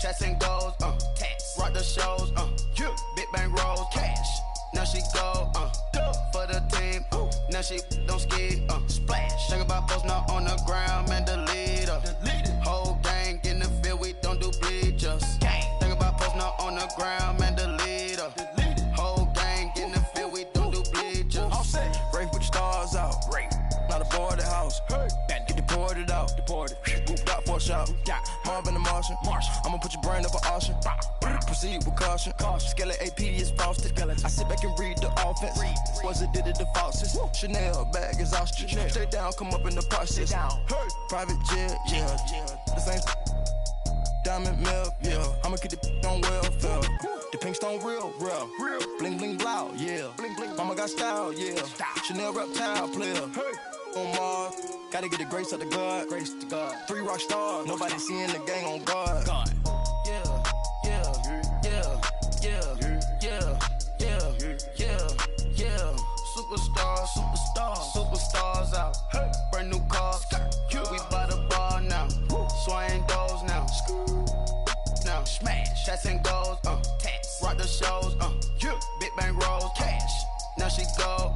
chats and goals, tax, rock the shows, big bang rolls, cash. Now she go, for the team, now she don't ski, splash. Think about post now on the ground, man, delete her. Whole gang in the field, we don't do bleachers. Think about post now on the ground, man, delete her. Whole gang in the field, we don't do bleachers. All set, Rafe with the stars out, not a boarded house. Get deported out, moved out for a shot. Marvin the Martian, I'ma put your brain up for auction. Proceed with caution. Skeleton AP is frosted. I sit back and read the offense. Was it did it the falsest? Chanel bag is ostrich. Stay down, come up in the process. Private jet, yeah. The same diamond milk, yeah. I'ma keep the on welfare. The pink stone real. Bling bling blow, yeah. Mama got style, yeah. Chanel reptile player. On Mars, gotta get the grace of the God. 3 rock stars, nobody seeing the gang on guard. Superstars out. Brand new cars. We by the bar now. Swaying doors now. Now smash. Chats and goals. Tax. Rock the shows. Big bang rolls. Cash. Now she go.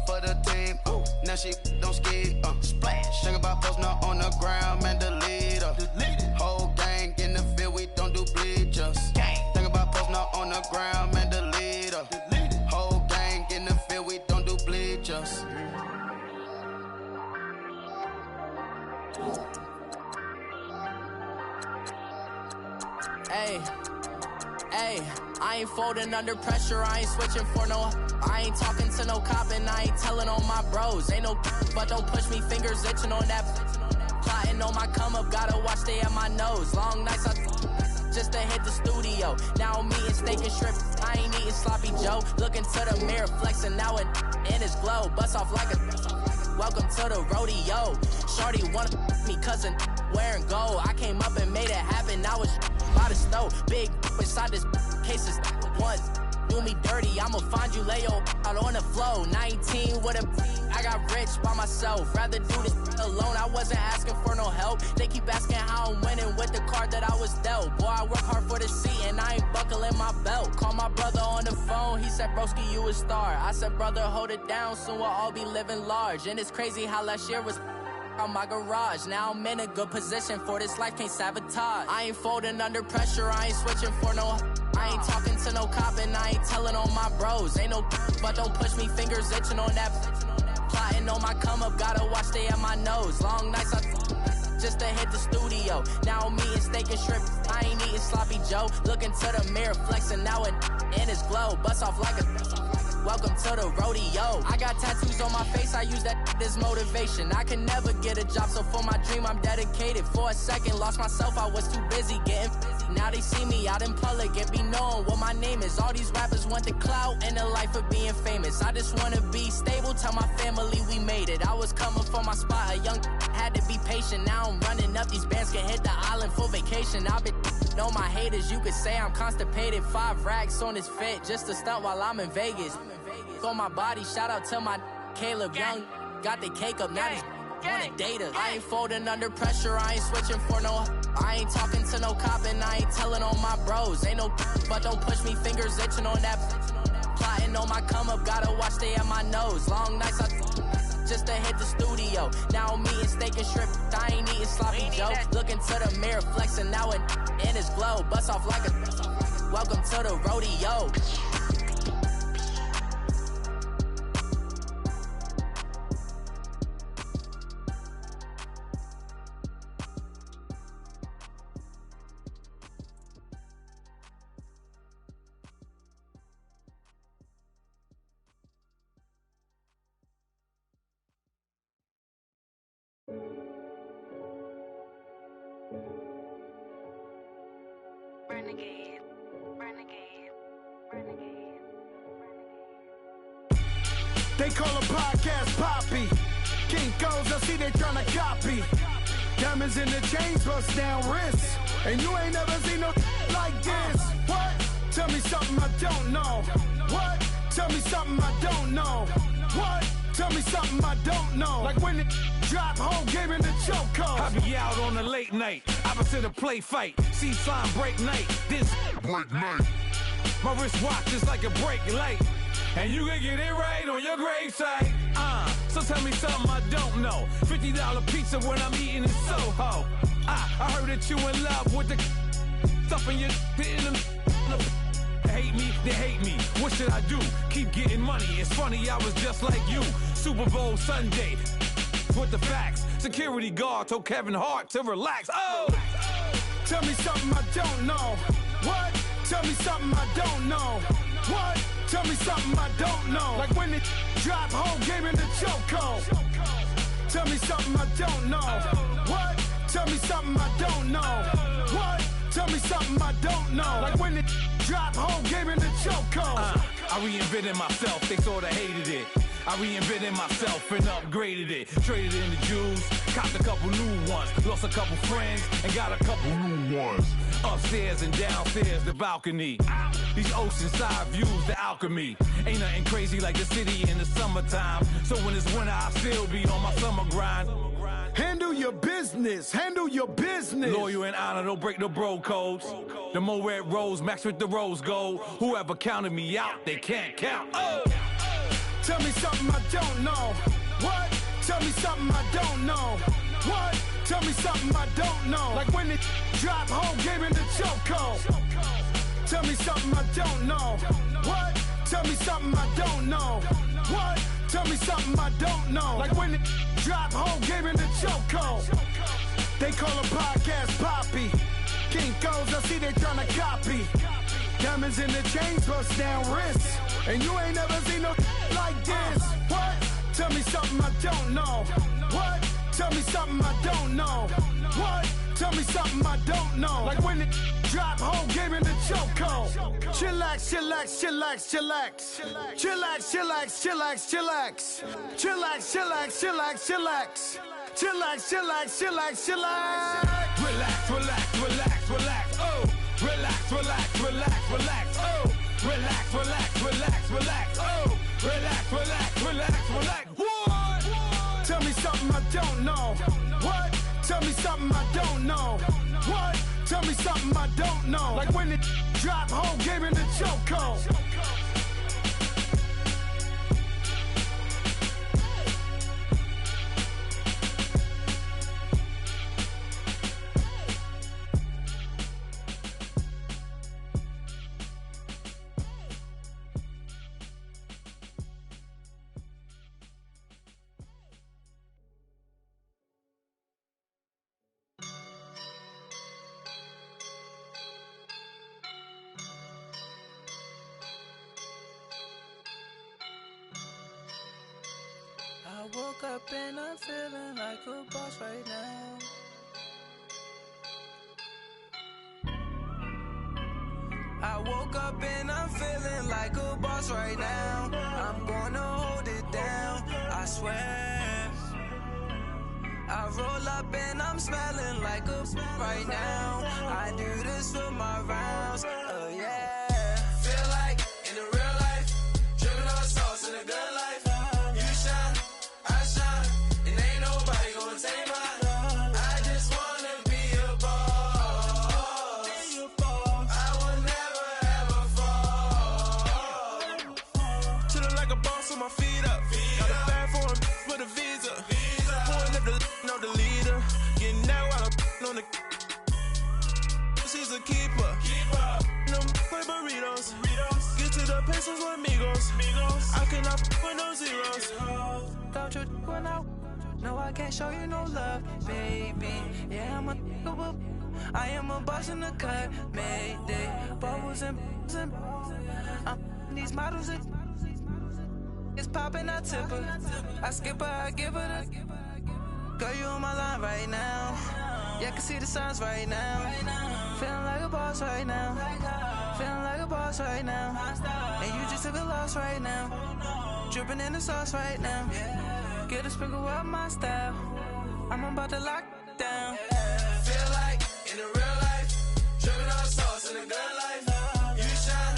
For the team. Now she don't ski. Splash. Think about post now on the ground, man, delete her. Whole gang in the field, we don't do bleachers. Think about post now on the ground, man, delete her. Whole gang in the field, we don't do bleachers. Hey, I ain't folding under pressure, I ain't switching for no. I ain't talking to no cop and I ain't telling on my bros. Ain't no but don't push me, fingers itching on that. Plotting on my come up, gotta watch stay at my nose. Long nights just to hit the studio. Now I'm eating steak and shrimp, I ain't eating sloppy Joe. Looking to the mirror, flexing now it in his glow. Bust off like a welcome to the rodeo. Shorty wanna me cousin wearing gold. I came up and made it happen, now it's by the stove. Big inside this case is once. Do me dirty, I'ma find you, lay your out on the floor. 19 with a I got rich by myself. Rather do this alone, I wasn't asking for no help. They keep asking how I'm winning with the card that I was dealt. Boy, I work hard for the seat and I ain't buckling my belt. Call my brother on the phone, he said, broski, you a star. I said, brother, hold it down, soon we'll all be living large. And it's crazy how last year was on my garage. Now I'm in a good position for this life, can't sabotage. I ain't folding under pressure, I ain't switching for no. I ain't talking to no cop and I ain't telling on my bros. Ain't no but don't push me, fingers itching on that. Plotting on my come up, gotta watch stay at my nose. Long nights just to hit the studio. Now I'm eating steak and shrimp, I ain't eating sloppy Joe. Looking to the mirror, flexing now it in his glow. Bust off like a welcome to the rodeo. I got tattoos on my face, I use that as motivation. I can never get a job, so for my dream I'm dedicated. For a second, lost myself, I was too busy getting busy. Now they see me out in public and be knowing what my name is. All these rappers want the clout and the life of being famous. I just wanna be stable, tell my family we made it. I was coming for my spot, a young had to be patient. Now I'm running up, these bands can hit the island for vacation. I've been know my haters, you could say I'm constipated. 5 racks on his fit, just to stunt while I'm in Vegas. On my body, shout out to my Caleb Young. Got the cake up, now he's on data. I ain't folding under pressure, I ain't switching for no. I ain't talking to no cop and I ain't telling on my bros. Ain't no but don't push me, fingers itching on that. Plotting on my come up, gotta watch stay at my nose. Long nights just to hit the studio. Now I'm eating steak and shrimp, I ain't eating sloppy Joe. Looking to the mirror, flexing now it in his glow. Bust off like a welcome to the rodeo. Renegade, renegade, renegade, They call a podcast Poppy. Kinkos, I see they tryna copy. Diamonds in the chains, bust down wrists. And you ain't never seen no like this. What? Tell me something I don't know. What? Tell me something I don't know. What? Tell me something I don't know. Like when it drop, whole game in the chokehold. I be out on a late night, opposite a play fight. See sign break night, this break night. My wristwatch is like a brake light, and you can get it right on your gravesite. So tell me something I don't know. $50 pizza when I'm eating in Soho. I heard that you in love with the stuff in your in them. Hate me, they hate me. What should I do? Keep getting money. It's funny, I was just like you. Super Bowl Sunday with the facts. Security guard told Kevin Hart to relax. Oh! Tell me something I don't know. What? Tell me something I don't know. What? Tell me something I don't know. Like when it drop, whole game in the chokehold. Tell me something I don't know. What? Tell me something I don't know. What? Tell me something I don't know. Like when it drop, whole game in the chokehold. I reinvented myself, they sorta hated it. I reinvented myself and upgraded it. Traded in the Jews, copped a couple new ones. Lost a couple friends and got a couple new ones. Upstairs and downstairs, the balcony. These oceanside views, the alchemy. Ain't nothing crazy like the city in the summertime. So when it's winter, I still be on my summer grind. Handle your business, handle your business. Loyal and honor, don't break the bro codes. The more red rose, max with the rose gold. Whoever counted me out, they can't count. Oh! Tell me something I don't know. What? Tell me something I don't know. What? Tell me something I don't know. Like when it drop, whole game in the chokehold. Tell me something I don't know. What? Tell me something I don't know. What? Tell me something I don't know. Like when it drop, whole game in the chokehold. They call a podcast Poppy. Kinkos, I see they tryna copy. Diamonds in the chains, bust down wrists. And you ain't never seen no like this. What? Tell me something I don't know. What? Tell me something I don't know. What? Tell me something I don't know. Like when it drop, whole game in the chokehold. Chillax, chillax, chillax, chillax. Chillax, chillax, chillax, chillax. Chillax, chillax, chillax, chillax. Chillax, chillax, chillax, chillax. Relax, relax, relax, relax. Oh! Relax, relax, relax, relax. Oh! Relax, relax, relax, relax. Oh! Relax, relax, relax, relax. What? Tell me something I don't know. What? Tell me something I don't know. What? Tell me something I don't know. Like when it drop, whole game in the chokehold. I woke up and I'm feeling like a boss right now. I woke up and I'm feeling like a boss right now. I'm gonna hold it down, I swear. I roll up and I'm smelling like a right now. I do this for my rounds, oh yeah. Feel like in the real life, dripping on sauce in a good life. You shine, I shine, and ain't nobody gonna take mine. I just wanna be a boss. I will never ever fall. Chillin' like a boss with my feet up. Got a bag for him with a visa. Pulling up know the leader. Getting that while I'm on the. She's a keeper. No with burritos. Get to the pesos with amigos. I cannot with no zeros. Don't you when no, I can't show you no love, baby. Yeah, I am a boss in the cut, Mayday. Bubbles and I'm these models. It's popping, I tip her. I skip her, I give her the. Girl, you on my line right now. Yeah, I can see the signs right now. Feeling like a boss right now. Feeling like a boss right now. And you just took a loss right now. Dripping in the sauce right now. Get a sprinkle up my style. I'm about to lock down. Feel like in the real life, dripping on sauce in a good life. You shine,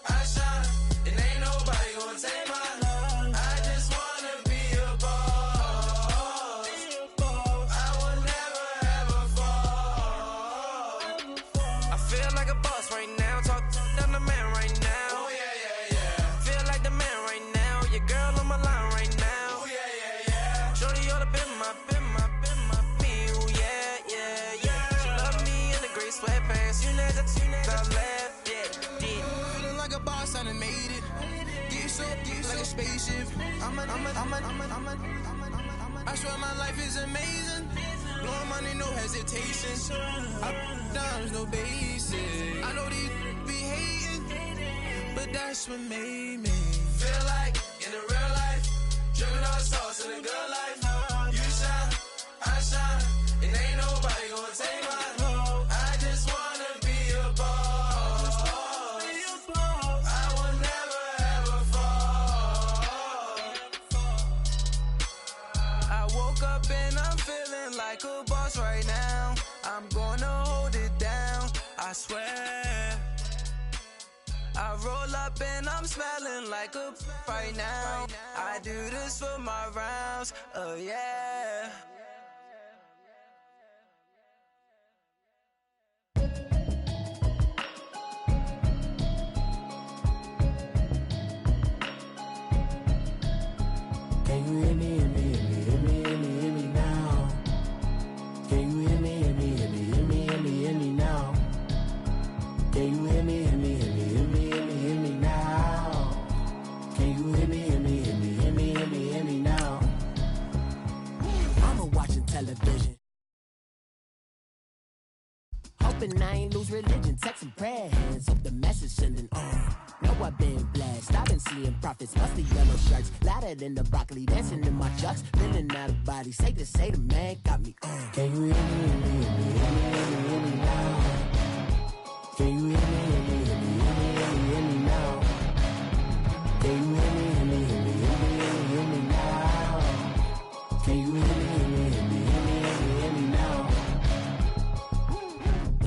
I shine, and ain't nobody gonna take mine. I just wanna be spaceship. I swear my life is amazing. Blowing money, no hesitation. Dimes, no basic. I know these be hating, but that's what made me feel like in the real life. Driven all stars in the good life. You shine, I shine, and ain't nobody gonna take mine. I just wanna be a boss. I will never ever fall. I woke up and I'm feeling like a boss right now. I'm gonna hold it down, I swear. I roll up and I'm smelling like a right now. I do this for my rounds, oh yeah. Can you hear me, hear me, hear me, hear me, hear me, hear me now? Can you hear me, hear me, hear me, hear me, hear me, hear me now? Can you hear me, hear me, hear me, hear me, hear me, hear me now? Can you hear me, hear me, hear me, hear me, hear me, hear me now? I'm watching television, hoping I ain't lose religion. Text some prayer hands, hope the message sending on. Know I've been blessed, I've been seeing prophets, must the yellow shirts, louder than the broccoli, dancing in my chucks, feeling out of body, safe to say the man got me on. Can you hear me, hear me, hear me, hear me, hear me, hear me now? Can you hear me, hear me, hear me, hear me, hear me, hear me now? Can you hear me, hear me, hear me, hear me, hear me, hear me now? Can you hear me, hear me, hear me, hear me, hear me, hear me now?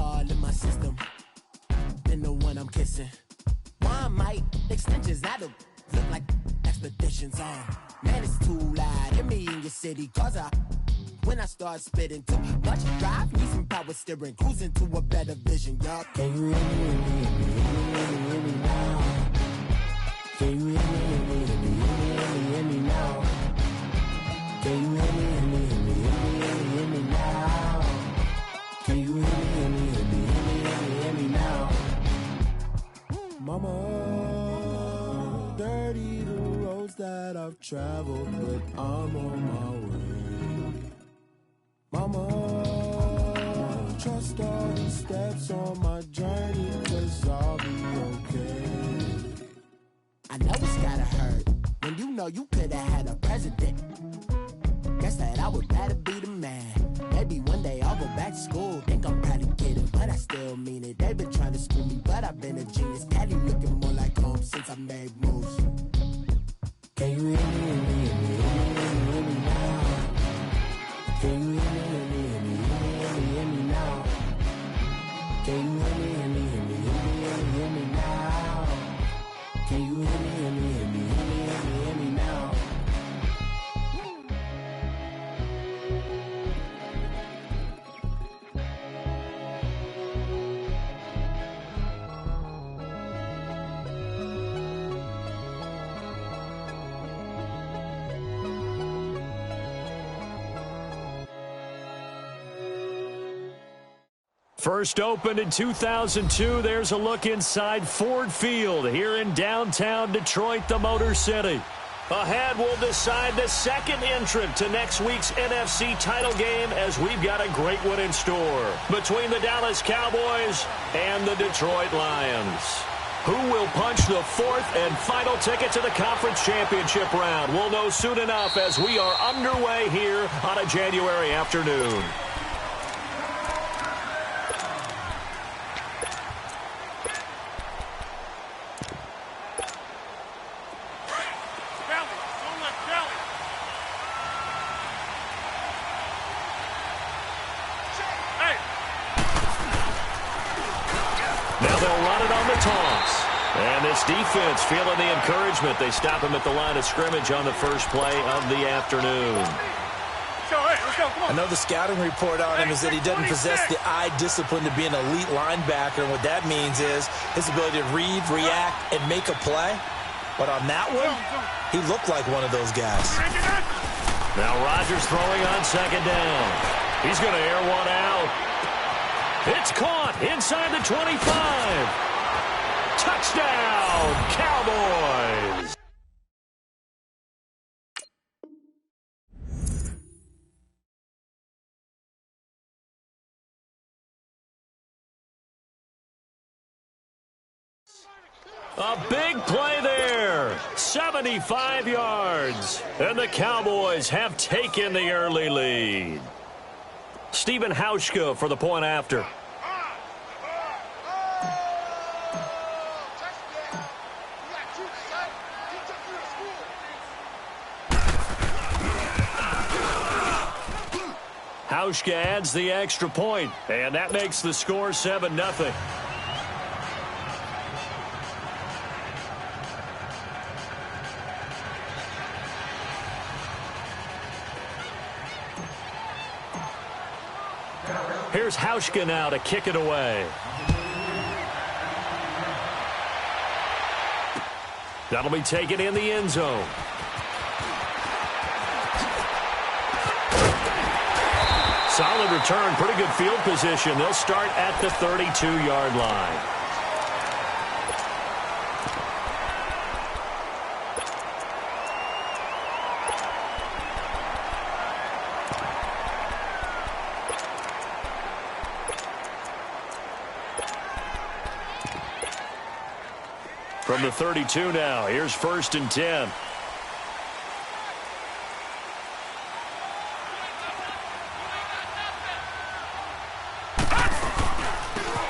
All in my system, been the one I'm kissing. One might extensions that'll look like expeditions on. Man, it's too loud. Hear me in your city, cause when I start spitting too much drive, need some power steering, cruising to a better vision, y'all. Can you hear me, hear me, hear me, hear me, hear me, hear me now? Can you hear me, hear me, hear me, hear me, hear me, hear me now? Can you hear me, hear me, hear me, hear me, hear me, hear me now? Can you hear me, hear me, hear me, hear me, hear me, hear me now? Mama, dirty the roads that I've traveled, but I'm on my way. Mama, trust all the steps on my journey, 'cause I'll be okay. I know it's gotta hurt when you know you could've had a president. Guess that I would rather be the man. Maybe one day I'll go back to school. Think I'm probably kidding, but I still mean it. They've been trying to school me, but I've been a genius. Cali looking more like home since I made moves. Can you hear me, hear me, hear me, hear me, hear me now? Can you hear me, hear me, hear me, hear me, hear me, hear me now? Can you hear me, hear me, hear me, hear me, hear me, hear me now? Can you hear me, hear me, hear me, hear me, hear me, hear me now? First opened in 2002, there's a look inside Ford Field here in downtown Detroit, the Motor City. Ahead, we'll decide the second entrant to next week's NFC title game as we've got a great one in store between the Dallas Cowboys and the Detroit Lions. Who will punch the fourth and final ticket to the conference championship round? We'll know soon enough as we are underway here on a January afternoon. And this defense feeling the encouragement. They stop him at the line of scrimmage on the first play of the afternoon. I know the scouting report on him is that he doesn't possess the eye discipline to be an elite linebacker. And what that means is his ability to read, react, and make a play. But on that one, he looked like one of those guys. Now Rodgers throwing on second down. He's going to air one out. It's caught inside the 25. Touchdown, Cowboys! A big play there. 75 yards. And the Cowboys have taken the early lead. Stephen Hauschka for the point after. Hauschka adds the extra point, and that makes the score 7-0. Here's Hauschka now to kick it away. That'll be taken in the end zone. Solid return, pretty good field position. They'll start at the 32-yard line. From the 32 now, here's 1st and 10.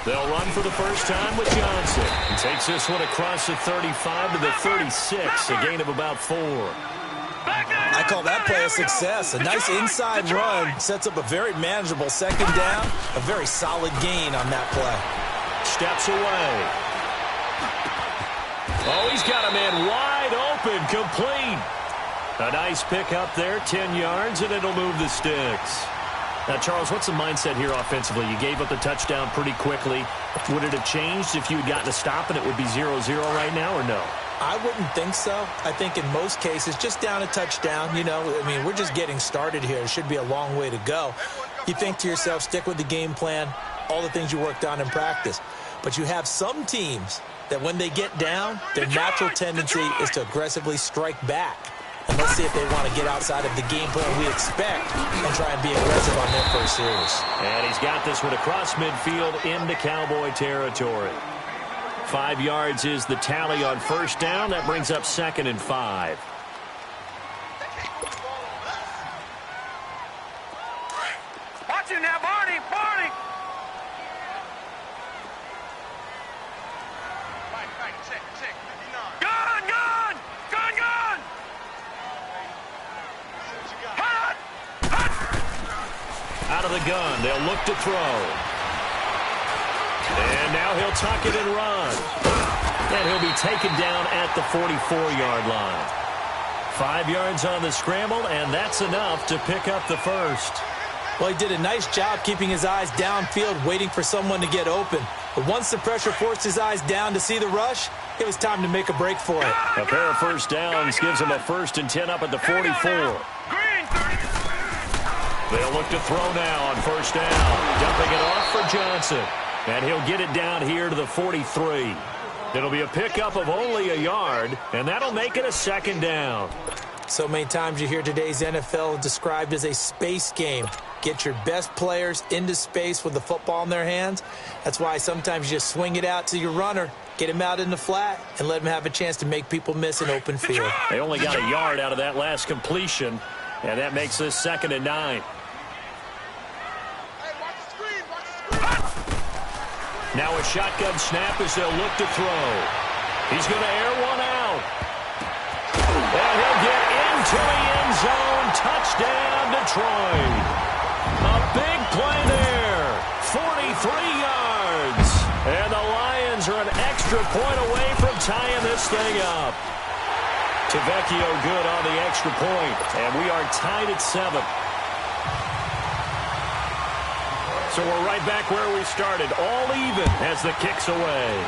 They'll run for the first time with Johnson. He takes this one across the 35 to the 36, a gain of about 4. I call that play a success. A nice inside run sets up a very manageable second down. A very solid gain on that play. Steps away. Oh, he's got a man wide open, complete. A nice pick up there, 10 yards, and it'll move the sticks. Now, Charles, what's the mindset here offensively? You gave up the touchdown pretty quickly. Would it have changed if you had gotten a stop and it would be 0-0 right now, or no? I wouldn't think so. I think in most cases, just down a touchdown, you know, I mean, we're just getting started here. It should be a long way to go. You think to yourself, stick with the game plan, all the things you worked on in practice. But you have some teams that when they get down, their natural tendency is to aggressively strike back. And let's see if they want to get outside of the game plan we expect and try and be aggressive on their first series. And he's got this one across midfield into Cowboy territory. 5 yards is the tally on first down. That brings up 2nd and 5. Watch it now, Barney, Barney. Out of the gun, they'll look to throw. And now he'll tuck it and run. And he'll be taken down at the 44-yard line. 5 yards on the scramble, and that's enough to pick up the first. Well, he did a nice job keeping his eyes downfield, waiting for someone to get open. But once the pressure forced his eyes down to see the rush, it was time to make a break for it. A pair of first downs gives him a 1st and 10 up at the 44. They'll look to throw now on first down. Dumping it off for Johnson. And he'll get it down here to the 43. It'll be a pickup of only a yard, and that'll make it a 2nd down. So many times you hear today's NFL described as a space game. Get your best players into space with the football in their hands. That's why sometimes you just swing it out to your runner, get him out in the flat, and let him have a chance to make people miss an open field. They only got a yard out of that last completion, and that makes this 2nd and 9. Now a shotgun snap as they'll look to throw. He's going to air one out. And he'll get into the end zone. Touchdown, Detroit. A big play there. 43 yards. And the Lions are an extra point away from tying this thing up. Tavecchio good on the extra point. And we are tied at 7. So we're right back where we started, all even as the kick's away.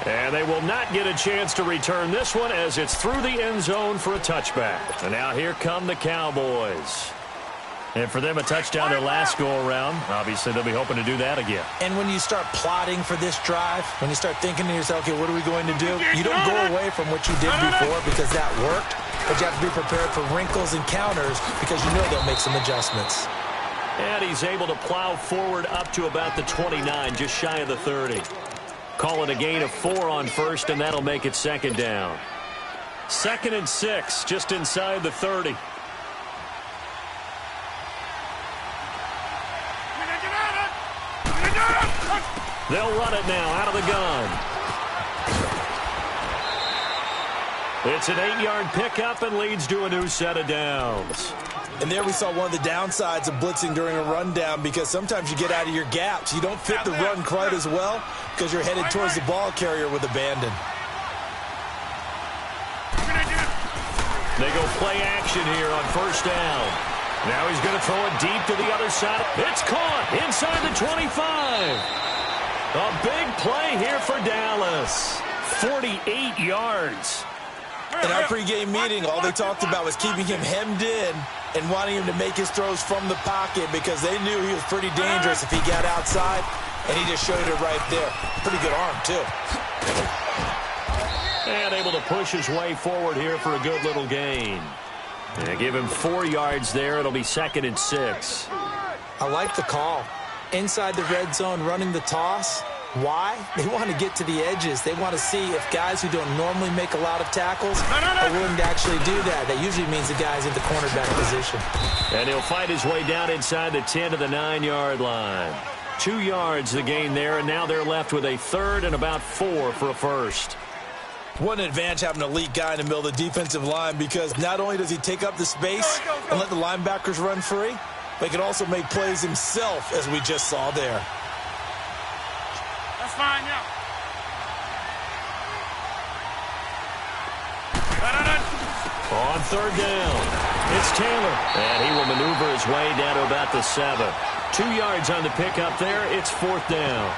And they will not get a chance to return this one as it's through the end zone for a touchback. And now here come the Cowboys. And for them, a touchdown their last go-around. Obviously, they'll be hoping to do that again. And when you start plotting for this drive, when you start thinking to yourself, okay, what are we going to do? You don't go away from what you did before because that worked. But you have to be prepared for wrinkles and counters because you know they'll make some adjustments. And he's able to plow forward up to about the 29, just shy of the 30. Call it a gain of 4 on first, and that'll make it second down. 2nd and 6, just inside the 30. They'll run it now out of the gun. It's an 8-yard pickup and leads to a new set of downs. And there we saw one of the downsides of blitzing during a rundown, because sometimes you get out of your gaps. You don't fit the run quite as well because you're headed towards the ball carrier with abandon. They go play action here on first down. Now he's going to throw it deep to the other side. It's caught inside the 25. A big play here for Dallas. 48 yards. In our pregame meeting, all they talked about was keeping him hemmed in and wanting him to make his throws from the pocket, because they knew he was pretty dangerous if he got outside, and he just showed it right there. Pretty good arm, too. And able to push his way forward here for a good little gain. They give him 4 yards there. It'll be 2nd and 6. I like the call. Inside the red zone, running the toss. Why? They want to get to the edges. They want to see if guys who don't normally make a lot of tackles are willing to actually do that. That usually means the guy's in the cornerback position. And he'll fight his way down inside the 10 to the 9-yard line. 2 yards the gain there, and now they're left with a 3rd and about 4 for a first. What an advantage having an elite guy in the middle of the defensive line, because not only does he take up the space and let the linebackers run free, but he can also make plays himself, as we just saw there. That's fine, yeah. On 3rd down, it's Taylor. And he will maneuver his way down to about the 7. 2 yards on the pickup there. It's 4th down.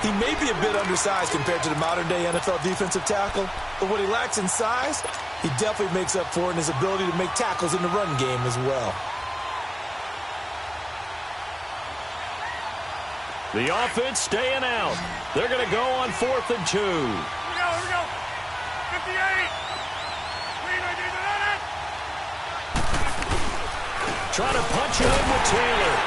He may be a bit undersized compared to the modern-day NFL defensive tackle, but what he lacks in size, he definitely makes up for in his ability to make tackles in the run game as well. The offense staying out. They're going to go on 4th and 2. Here we go. 58. Trying to punch it in with Taylor.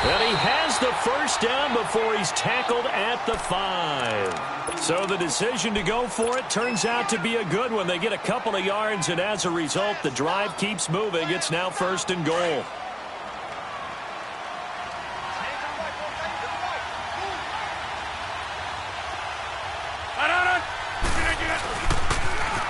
And he has the first down before he's tackled at the 5. So the decision to go for it turns out to be a good one. They get a couple of yards, and as a result, the drive keeps moving. It's now 1st and goal.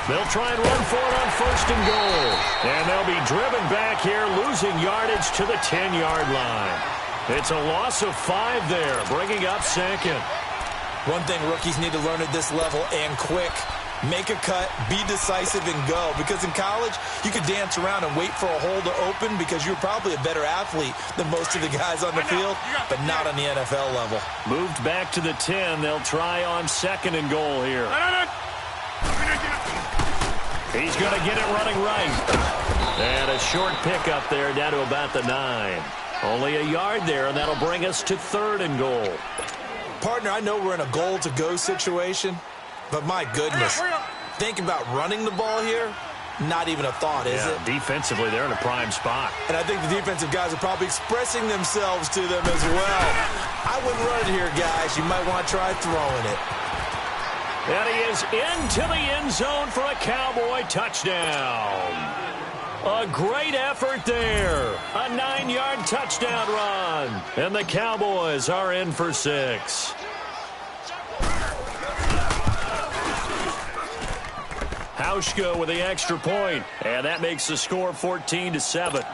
They'll try and run for it on 1st and goal. And they'll be driven back here, losing yardage to the 10-yard line. It's a loss of 5 there, bringing up 2nd. One thing rookies need to learn at this level, and quick. Make a cut, be decisive, and go. Because in college, you could dance around and wait for a hole to open because you're probably a better athlete than most of the guys on the field, but not on the NFL level. Moved back to the 10. They'll try on 2nd and goal here. He's going to get it running right. And a short pickup there down to about the 9. Only a yard there, and that'll bring us to 3rd and goal. Partner, I know we're in a goal-to-go situation, but my goodness, think about running the ball here, not even a thought, is it? Defensively, they're in a prime spot. And I think the defensive guys are probably expressing themselves to them as well. I wouldn't run it here, guys. You might want to try throwing it. And he is into the end zone for a Cowboy touchdown. A great effort there. A 9-yard touchdown run. And the Cowboys are in for 6. Hauschka with the extra point. And that makes the score 14-7.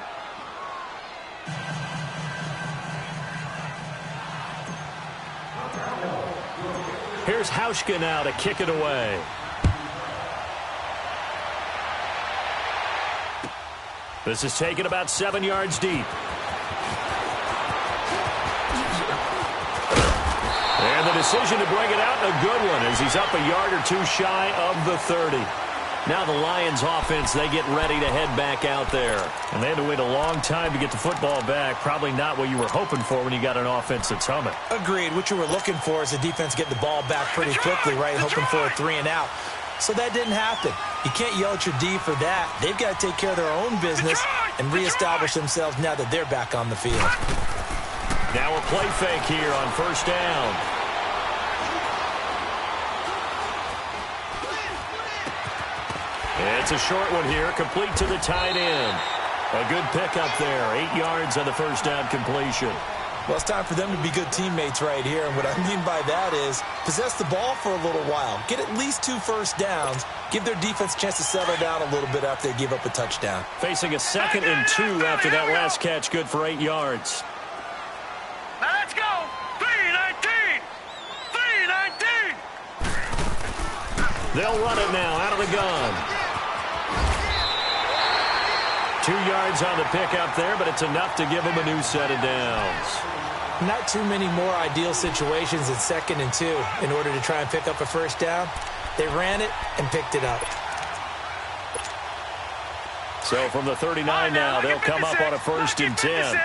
Here's Hauschka now to kick it away. This is taken about 7 yards deep. And the decision to bring it out, a good one, as he's up a yard or 2 shy of the 30. Now the Lions offense, they get ready to head back out there. And they had to wait a long time to get the football back. Probably not what you were hoping for when you got an offense that's humming. Agreed. What you were looking for is the defense getting the ball back pretty quickly, right? Hoping for a 3 and out. So that didn't happen. You can't yell at your D for that. They've got to take care of their own business and reestablish themselves now that they're back on the field. Now a play fake here on first down. It's a short one here, complete to the tight end. A good pickup there, 8 yards on the first down completion. Well, it's time for them to be good teammates right here, and what I mean by that is possess the ball for a little while, get at least 2 first downs, give their defense a chance to settle down a little bit after they give up a touchdown. Facing a 2nd and 2 after that last catch, good for 8 yards. Now let's go. 3-19. 3-19. They'll run it now out of the gun. 2 yards on the pickup there, but it's enough to give them a new set of downs. Not too many more ideal situations in 2nd and 2 in order to try and pick up a first down. They ran it and picked it up. So from the 39 now, they'll come up on a 1st and 10.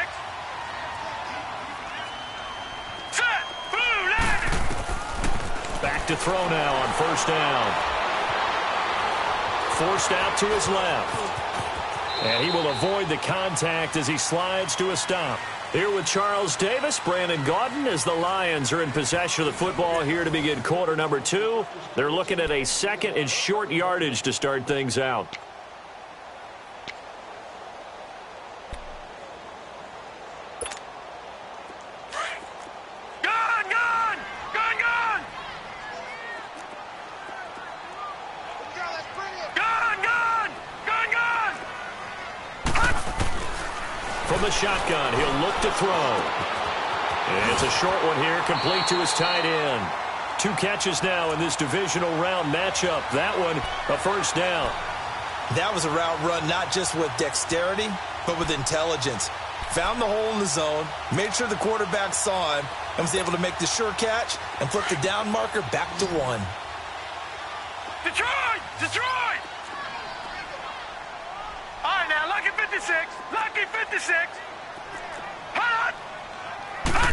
Back to throw now on 1st down. Forced out to his left. And he will avoid the contact as he slides to a stop. Here with Charles Davis, Brandon Gaudin, as the Lions are in possession of the football here to begin quarter number 2. They're looking at a 2nd and short yardage to start things out. From the shotgun, he'll look to throw. And it's a short one here, complete to his tight end. 2 catches now in this divisional round matchup. That one, a first down. That was a route run not just with dexterity, but with intelligence. Found the hole in the zone, made sure the quarterback saw him, and was able to make the sure catch and flip the down marker back to 1. Detroit! Detroit! All right, now, lucky 56. Lucky 56. Hut! Hut!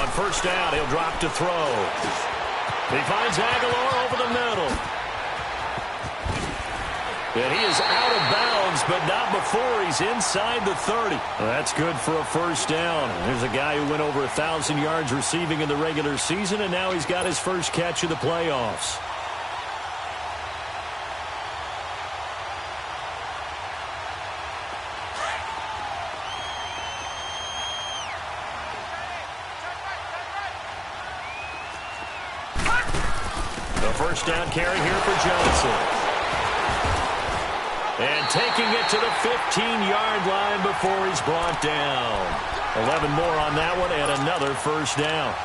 On first down, he'll drop to throw. He finds Aguilar over the middle. And he is out of bounds, but not before he's inside the 30. Well, that's good for a first down. There's a guy who went over 1,000 yards receiving in the regular season, and now he's got his first catch of the playoffs. First down carry here for Johnson. And taking it to the 15-yard line before he's brought down. 11 more on that one and another first down.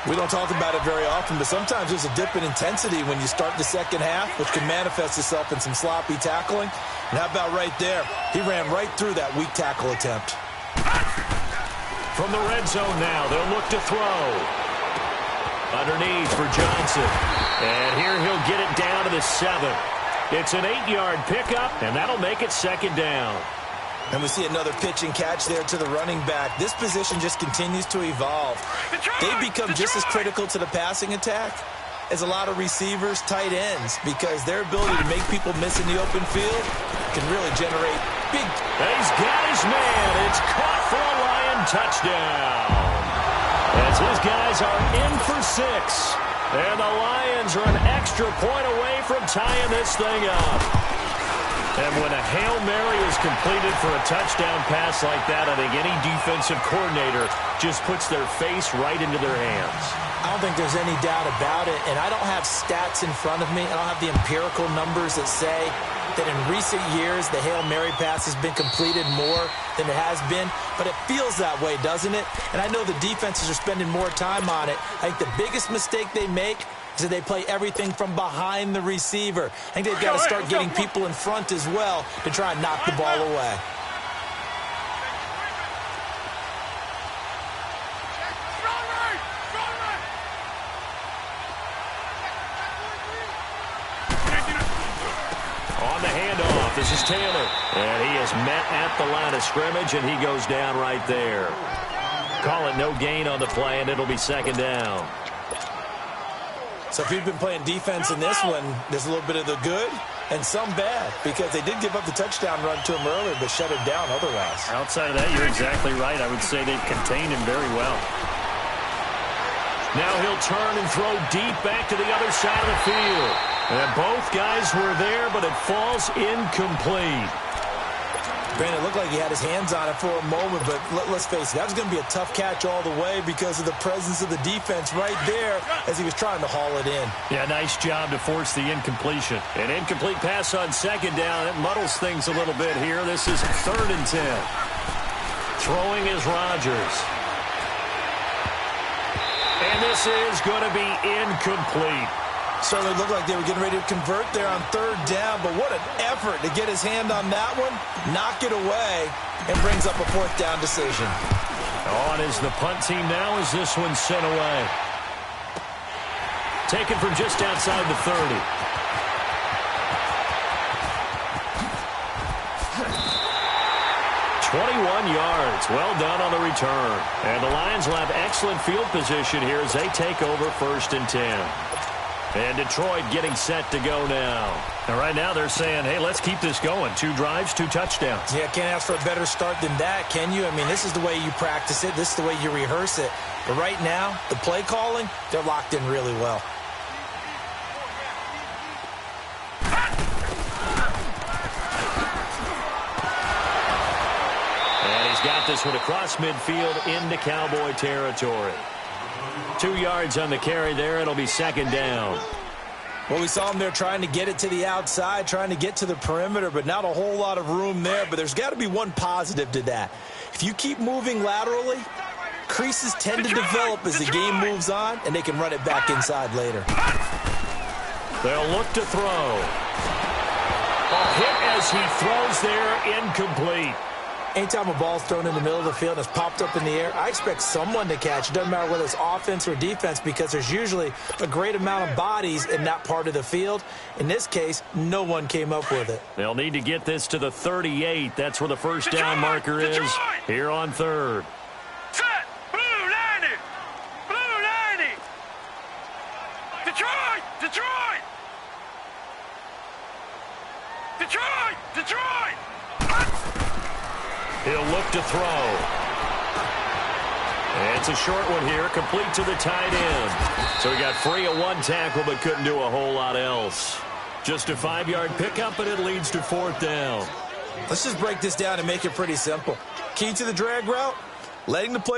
We don't talk about it very often, but sometimes there's a dip in intensity when you start the second half, which can manifest itself in some sloppy tackling. And how about right there? He ran right through that weak tackle attempt. From the red zone now, they'll look to throw. Underneath for Johnson. And here he'll get it down to the 7. It's an 8-yard pickup, and that'll make it second down. And we see another pitch and catch there to the running back. This position just continues to evolve. They become just as critical to the passing attack as a lot of receivers, tight ends, because their ability to make people miss in the open field can really generate big. And he's got his man. It's caught for a Lion touchdown. As his guys are in for 6. And the Lions are an extra point away from tying this thing up. And when a Hail Mary is completed for a touchdown pass like that, I think any defensive coordinator just puts their face right into their hands. I don't think there's any doubt about it. And I don't have stats in front of me. I don't have the empirical numbers that say that in recent years the Hail Mary pass has been completed more than it has been. But it feels that way, doesn't it? And I know the defenses are spending more time on it. I think the biggest mistake they make is that they play everything from behind the receiver. I think they've got to start getting people in front as well to try and knock the ball away. On the handoff, this is Taylor. And he is met at the line of scrimmage, and he goes down right there. Call it no gain on the play, and it'll be second down. So if you've been playing defense in this one, there's a little bit of the good and some bad, because they did give up the touchdown run to him earlier, but shut him down otherwise. Outside of that, you're exactly right. I would say they've contained him very well. Now he'll turn and throw deep back to the other side of the field. And both guys were there, but it falls incomplete. Brandon, it looked like he had his hands on it for a moment, but let's face it, that was going to be a tough catch all the way because of the presence of the defense right there as he was trying to haul it in. Yeah, nice job to force the incompletion. An incomplete pass on second down. It muddles things a little bit here. This is 3rd and 10. Throwing is Rodgers. And this is going to be incomplete. Certainly looked like they were getting ready to convert there on 3rd down, but what an effort to get his hand on that one, knock it away, and brings up a 4th down decision. On is the punt team now as this one's sent away. Taken from just outside the 30. "21 yards. Well done on the return. And the Lions will have excellent field position here as they take over 1st and 10. And Detroit getting set to go now. And right now they're saying, hey, let's keep this going. 2 drives, 2 touchdowns. Yeah, can't ask for a better start than that, can you? I mean, this is the way you practice it. This is the way you rehearse it. But right now, the play calling, they're locked in really well. And he's got this one across midfield into Cowboy territory. 2 yards on the carry there. It'll be 2nd down. Well, we saw him there trying to get it to the outside, trying to get to the perimeter, but not a whole lot of room there. But there's got to be one positive to that. If you keep moving laterally, creases tend to develop as the game moves on, and they can run it back inside later. They'll look to throw. A hit as he throws there, incomplete. Anytime a ball's thrown in the middle of the field and it's popped up in the air, I expect someone to catch. It doesn't matter whether it's offense or defense because there's usually a great amount of bodies in that part of the field. In this case, no one came up with it. They'll need to get this to the 38. That's where the 1st down marker is here on 3rd. Set! Blue 90! Blue 90! Detroit! Detroit! Detroit! Detroit! He'll look to throw. And it's a short one here, complete to the tight end. So he got free of 1 tackle but couldn't do a whole lot else. Just a 5-yard pickup, and it leads to 4th down. Let's just break this down and make it pretty simple. Key to the drag route, letting the play.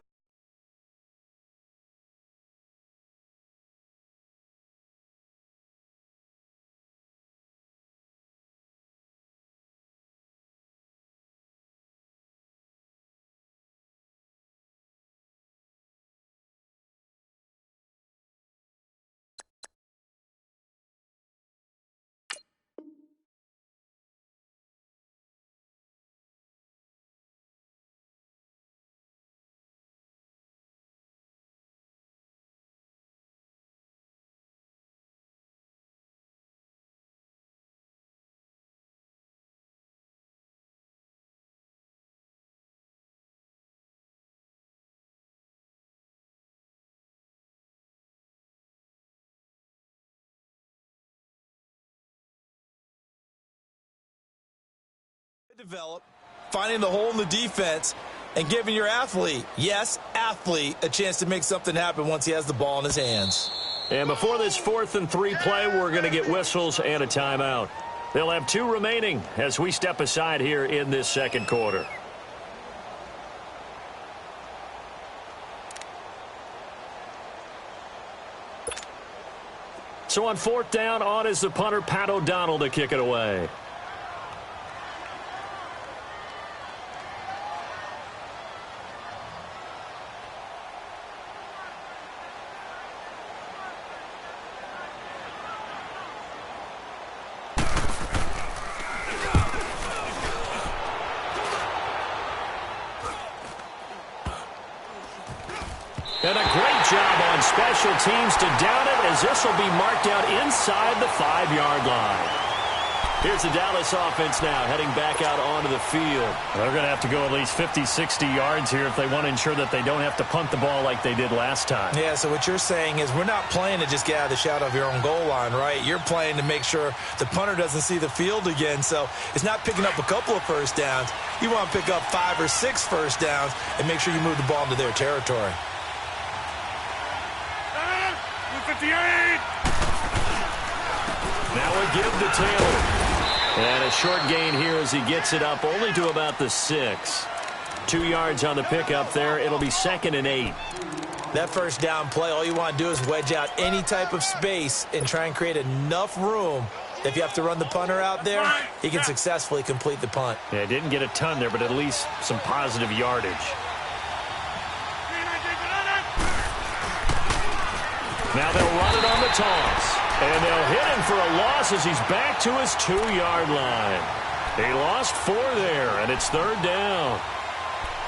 Develop, finding the hole in the defense, and giving your athlete, yes, athlete, a chance to make something happen once he has the ball in his hands. And before this 4th and 3 play, we're going to get whistles and a timeout. They'll have 2 remaining as we step aside here in this 2nd quarter. So on 4th down, on is the punter, Pat O'Donnell, to kick it away. And a great job on special teams to down it as this will be marked out inside the 5-yard line. Here's the Dallas offense now heading back out onto the field. They're going to have to go at least 50, 60 yards here if they want to ensure that they don't have to punt the ball like they did last time. Yeah, so what you're saying is we're not playing to just get out of the shadow of your own goal line, right? You're playing to make sure the punter doesn't see the field again. So it's not picking up a couple of first downs. You want to pick up 5 or 6 first downs and make sure you move the ball into their territory. 58. Now a give to Taylor. And a short gain here as he gets it up only to about the 6. 2 yards on the pickup there. It'll be 2nd and 8. That first down play, all you want to do is wedge out any type of space and try and create enough room. If you have to run the punter out there, he can successfully complete the punt. Yeah, didn't get a ton there, but at least some positive yardage. Now they'll run it on the toss. And they'll hit him for a loss as he's back to his 2-yard line. He lost 4 there, and it's 3rd down.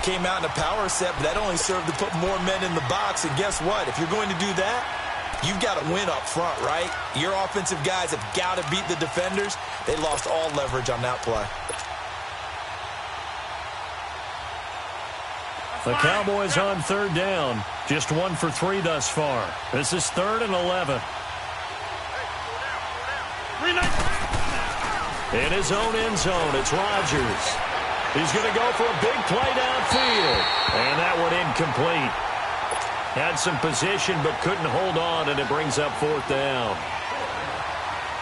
Came out in a power set, but that only served to put more men in the box. And guess what? If you're going to do that, you've got to win up front, right? Your offensive guys have got to beat the defenders. They lost all leverage on that play. The Cowboys on 3rd down. Just 1 for 3 thus far. This is 3rd and 11. In his own end zone, it's Rodgers. He's going to go for a big play downfield. And that one incomplete. Had some position but couldn't hold on, and it brings up 4th down.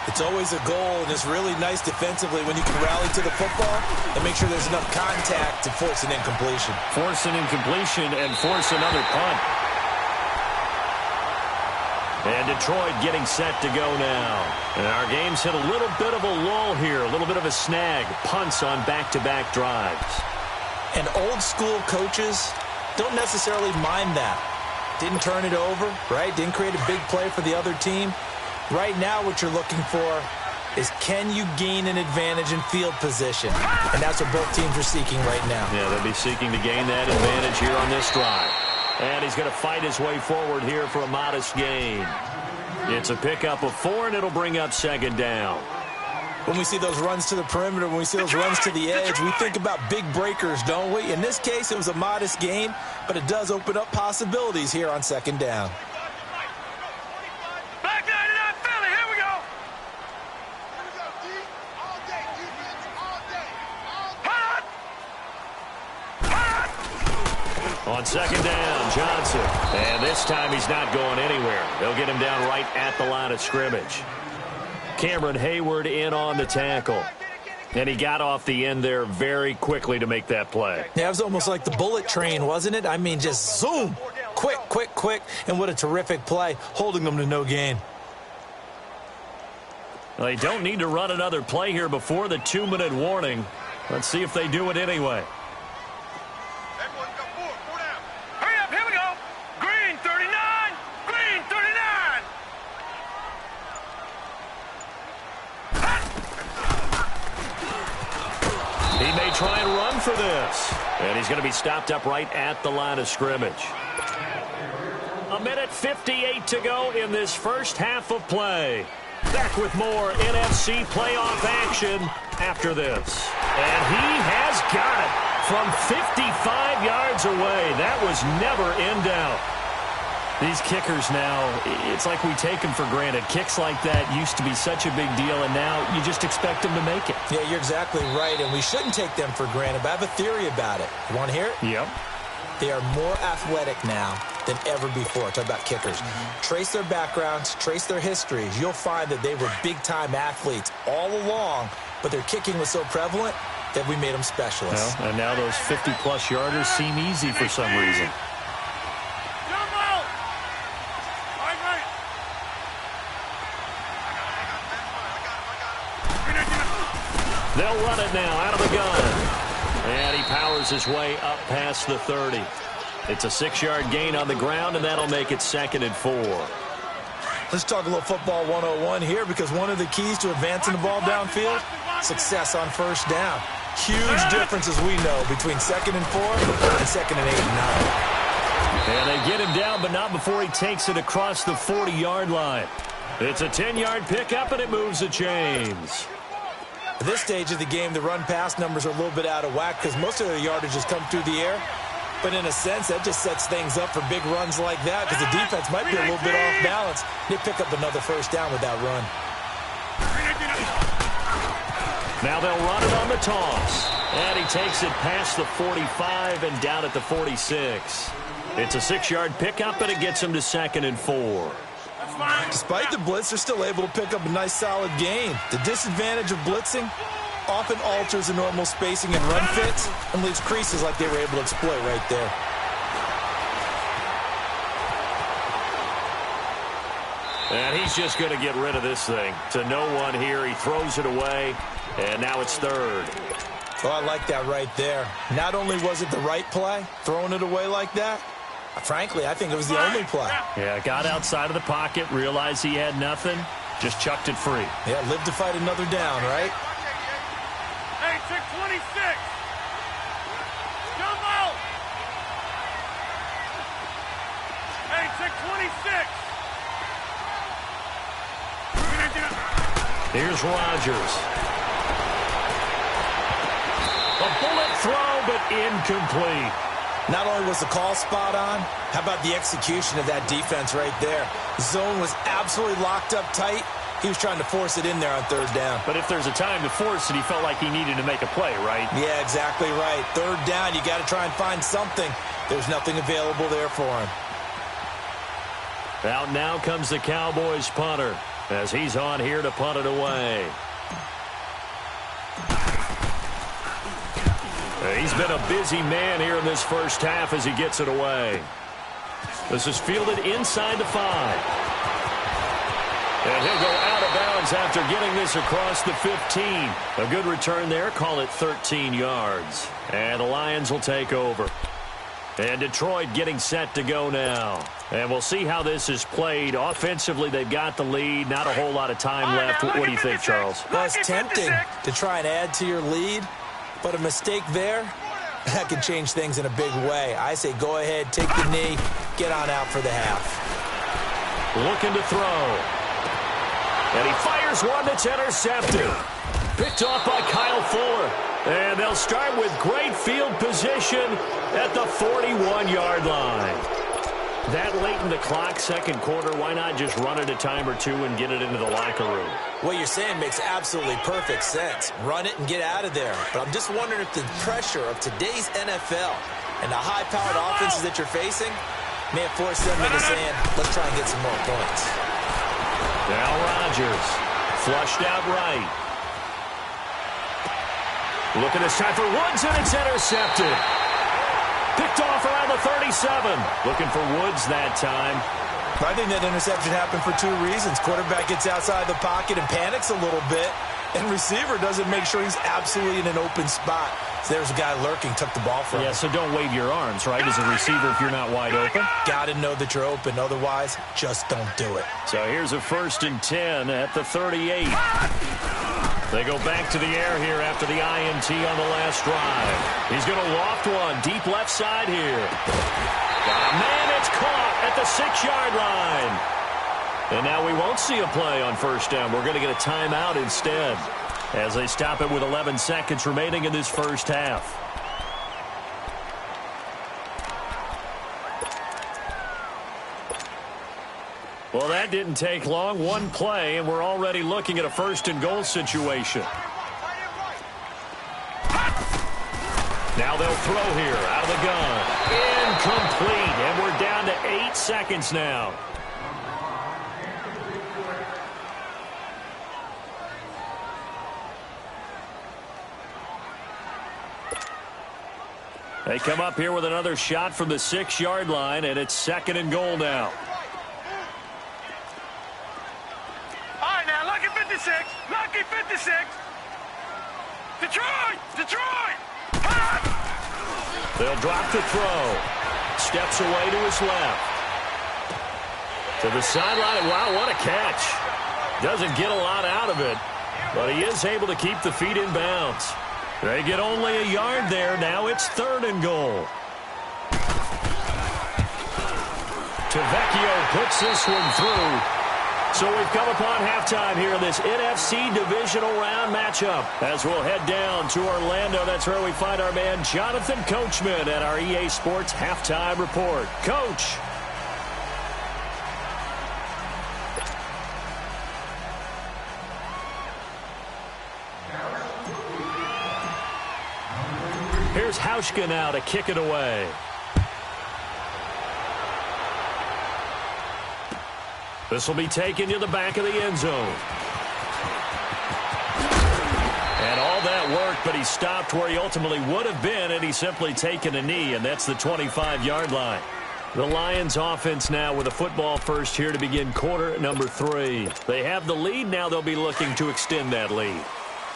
It's always a goal, and it's really nice defensively when you can rally to the football and make sure there's enough contact to force an incompletion. Force an incompletion and force another punt. And Detroit getting set to go now. And our game's hit a little bit of a lull here, a little bit of a snag. Punts on back-to-back drives. And old-school coaches don't necessarily mind that. Didn't turn it over, right? Didn't create a big play for the other team. Right now what you're looking for is can you gain an advantage in field position? And that's what both teams are seeking right now. Yeah, they'll be seeking to gain that advantage here on this drive. And he's going to fight his way forward here for a modest gain. It's a pickup of 4, and it'll bring up 2nd down. When we see those runs to the perimeter, when we see those runs to the edge, we think about big breakers, don't we? In this case, it was a modest gain, but it does open up possibilities here on 2nd down. On 2nd down, Johnson. And this time he's not going anywhere. They'll get him down right at the line of scrimmage. Cameron Hayward in on the tackle. And he got off the end there very quickly to make that play. Yeah, it was almost like the bullet train, wasn't it? I mean, just zoom. Quick, quick, quick. And what a terrific play, holding them to no gain. Well, they don't need to run another play here before the 2-minute warning. Let's see if they do it anyway. Try and run for this. And he's going to be stopped up right at the line of scrimmage. 1:58 to go in this first half of play. Back with more NFC playoff action after this. And he has got it from 55 yards away. That was never in doubt. These kickers now, it's like we take them for granted. Kicks like that used to be such a big deal, and now you just expect them to make it. Yeah, you're exactly right, and we shouldn't take them for granted, but I have a theory about it. You want to hear it? Yep. They are more athletic now than ever before. Talk about kickers. Trace their backgrounds, trace their histories. You'll find that they were big-time athletes all along, but their kicking was so prevalent that we made them specialists. Well, and now those 50-plus yarders seem easy for some reason. They'll run it now out of the gun. And he powers his way up past the 30. It's a 6-yard gain on the ground, and that'll make it 2nd and 4. Let's talk a little football 101 here, because one of the keys to advancing the ball downfield, success on first down. Huge differences we know between 2nd and 4 and 2nd and 8 and 9. And they get him down, but not before he takes it across the 40-yard line. It's a 10-yard pickup, and it moves the chains. At this stage of the game, the run-pass numbers are a little bit out of whack because most of their yardage has come through the air. But in a sense, that just sets things up for big runs like that because the defense might be a little bit off balance. They pick up another first down with that run. Now they'll run it on the toss. And he takes it past the 45 and down at the 46. It's a 6-yard pickup, and it gets him to 2nd and 4. Despite the blitz, they're still able to pick up a nice, solid gain. The disadvantage of blitzing often alters the normal spacing and run fits and leaves creases like they were able to exploit right there. And he's just going to get rid of this thing. To no one here. He throws it away, and now it's 3rd. Oh, I like that right there. Not only was it the right play, throwing it away like that, frankly, I think it was the only play. Yeah, got outside of the pocket, realized he had nothing, just chucked it free. Yeah, live to fight another down, right? Hey, 626. Jump out. Hey, 626. Here's Rodgers. A bullet throw, but incomplete. Not only was the call spot on, how about the execution of that defense right there? The zone was absolutely locked up tight. He was trying to force it in there on 3rd down. But if there's a time to force it, he felt like he needed to make a play, right? Yeah, exactly right. 3rd down, you got to try and find something. There's nothing available there for him. Out now comes the Cowboys punter as he's on here to punt it away. He's been a busy man here in this first half as he gets it away. This is fielded inside the 5. And he'll go out of bounds after getting this across the 15. A good return there. Call it 13 yards. And the Lions will take over. And Detroit getting set to go now. And we'll see how this is played. Offensively, they've got the lead. Not a whole lot of time left. What do you think, Charles? Well, it's tempting to try and add to your lead. But a mistake there, that can change things in a big way. I say go ahead, take the knee, get on out for the half. Looking to throw. And he fires one that's intercepted. Picked off by Kyle Fuller. And they'll start with great field position at the 41-yard line. That late in the clock, 2nd quarter, why not just run it a time or two and get it into the locker room? What you're saying makes absolutely perfect sense. Run it and get out of there. But I'm just wondering if the pressure of today's NFL and the high-powered offenses that you're facing may have forced them into saying, let's try and get some more points. Now Rodgers, flushed out right. Looking this time for Woods, and it's intercepted. Picked off around the 37. Looking for Woods that time. I think that interception happened for 2 reasons. Quarterback gets outside the pocket and panics a little bit. And receiver doesn't make sure he's absolutely in an open spot. So there's a guy lurking, took the ball from him. Yeah, so don't wave your arms, right, as a receiver if you're not wide open. Got to know that you're open. Otherwise, just don't do it. So here's a 1st and 10 at the 38. They go back to the air here after the INT on the last drive. He's going to loft one deep left side here. Got a man, it's caught at the 6-yard line. And now we won't see a play on 1st down. We're going to get a timeout instead as they stop it with 11 seconds remaining in this first half. Well, that didn't take long. One play, and we're already looking at a 1st and goal situation. Now they'll throw here out of the gun. Incomplete, and we're down to 8 seconds now. They come up here with another shot from the 6-yard line, and it's 2nd and goal now. Lucky 56. Detroit. They'll drop the throw. Steps away to his left. To the sideline. Wow, what a catch. Doesn't get a lot out of it, but he is able to keep the feet in bounds. They get only a yard there. Now it's 3rd and goal. Tavecchio puts this one through. So we've come upon halftime here in this NFC divisional round matchup. As we'll head down to Orlando, that's where we find our man Jonathan Coachman at our EA Sports Halftime Report. Coach. Here's Hauschka now to kick it away. This will be taken to the back of the end zone. And all that worked, but he stopped where he ultimately would have been, and he's simply taken a knee, and that's the 25-yard line. The Lions offense now with a football first here to begin quarter number 3. They have the lead. Now they'll be looking to extend that lead.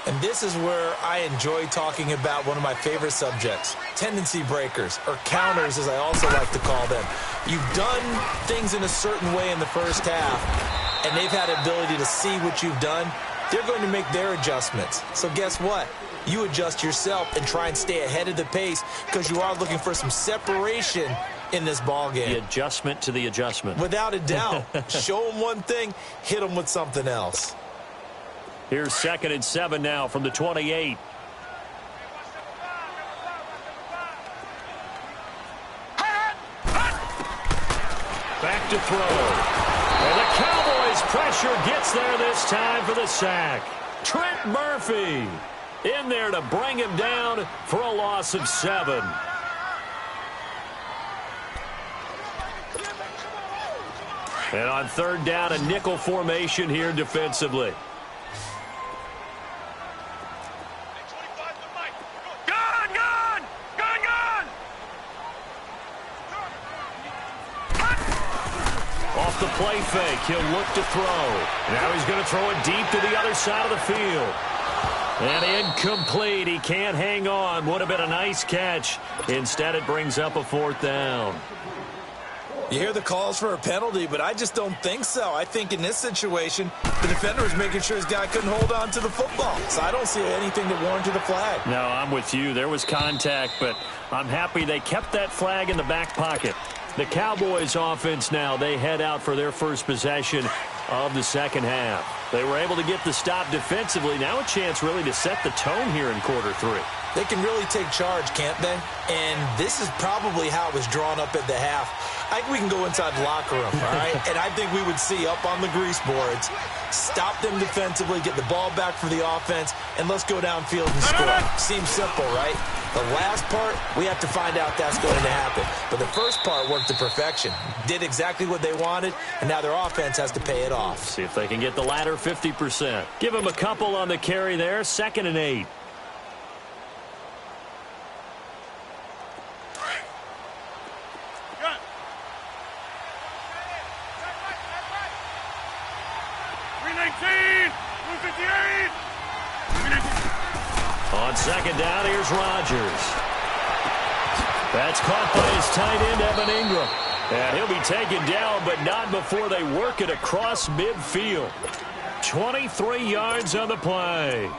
And this is where I enjoy talking about one of my favorite subjects, tendency breakers, or counters as I also like to call them. You've done things in a certain way in the first half, and they've had the ability to see what you've done. They're going to make their adjustments. So guess what? You adjust yourself and try and stay ahead of the pace because you are looking for some separation in this ball game. The adjustment to the adjustment. Without a doubt. Show them one thing, hit them with something else. Here's 2nd and 7 now from the 28. Back to throw. And the Cowboys pressure gets there this time for the sack. Trent Murphy in there to bring him down for a loss of 7. And on 3rd down, a nickel formation here defensively. Off the play fake, he'll look to throw. Now he's going to throw it deep to the other side of the field. And incomplete. He can't hang on. Would have been a nice catch. Instead, it brings up a 4th down. You hear the calls for a penalty, but I just don't think so. I think in this situation, the defender was making sure his guy couldn't hold on to the football. So I don't see anything that warranted a flag. No, I'm with you. There was contact, but I'm happy they kept that flag in the back pocket. The Cowboys offense now, they head out for their first possession of the second half. They were able to get the stop defensively. Now a chance really to set the tone here in quarter 3. They can really take charge, can't they? And this is probably how it was drawn up at the half. I think we can go inside the locker room, all right? And I think we would see up on the grease boards, stop them defensively, get the ball back for the offense, and let's go downfield and score. Seems simple, right? The last part, we have to find out that's going to happen. But the first part worked to perfection. Did exactly what they wanted, and now their offense has to pay it off. See if they can get the latter 50%. Give them a couple on the carry there. 2nd and 8. On 2nd down, here's Rodgers. That's caught by his tight end, Evan Ingram. And he'll be taken down, but not before they work it across midfield. 23 yards on the play.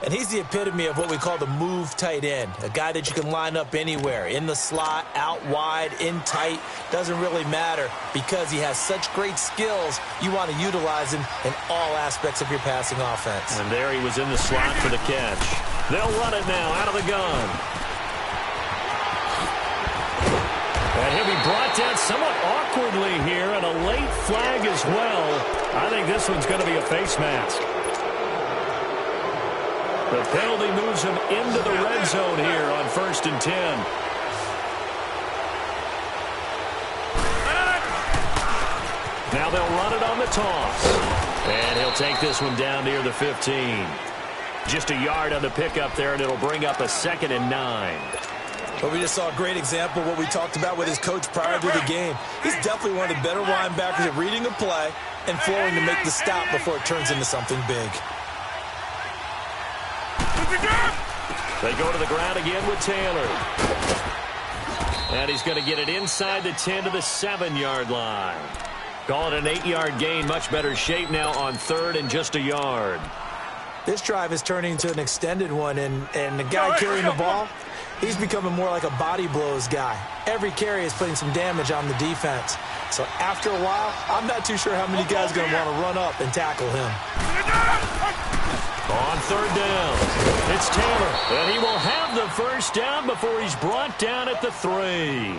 And he's the epitome of what we call the move tight end, a guy that you can line up anywhere, in the slot, out wide, in tight, doesn't really matter because he has such great skills. You want to utilize him in all aspects of your passing offense. And there he was in the slot for the catch. They'll run it now out of the gun. And he'll be brought down somewhat awkwardly here, and a late flag as well. I think this one's going to be a face mask. The penalty moves him into the red zone here on 1st and 10. Now they'll run it on the toss. And he'll take this one down near the 15. Just a yard on the pickup there, and it'll bring up a 2nd and 9. But we just saw a great example of what we talked about with his coach prior to the game. He's definitely one of the better linebackers at reading a play and flowing to make the stop before it turns into something big. They go to the ground again with Taylor. And he's going to get it inside the 10 to the 7-yard line. Call it an 8-yard gain. Much better shape now on 3rd and just a yard. This drive is turning into an extended one, and the guy carrying the ball, he's becoming more like a body blows guy. Every carry is putting some damage on the defense. So after a while, I'm not too sure how many guys are going to want to run up and tackle him. On third down, it's Taylor, and he will have the first down before he's brought down at the 3.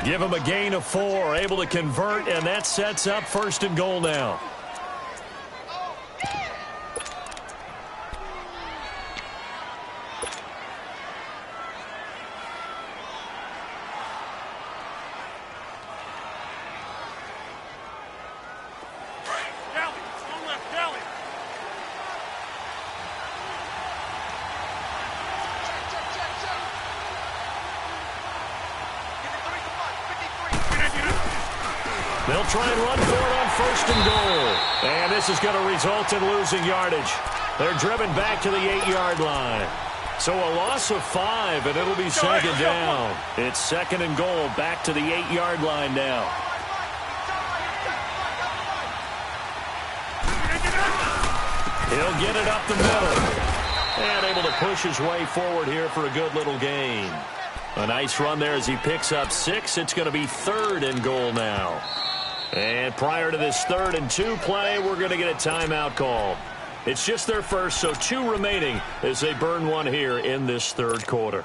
Give him a gain of 4, able to convert, and that sets up first and goal now. They'll try and run for it on first and goal. And this is going to result in losing yardage. They're driven back to the 8-yard line. So a loss of 5, and it'll be second down. It's second and goal back to the 8-yard line now. He'll get it up the middle. And able to push his way forward here for a good little gain. A nice run there as he picks up 6. It's going to be third and goal now. And prior to this 3rd and 2 play, we're going to get a timeout call. It's just their first, so 2 remaining as they burn one here in this 3rd quarter.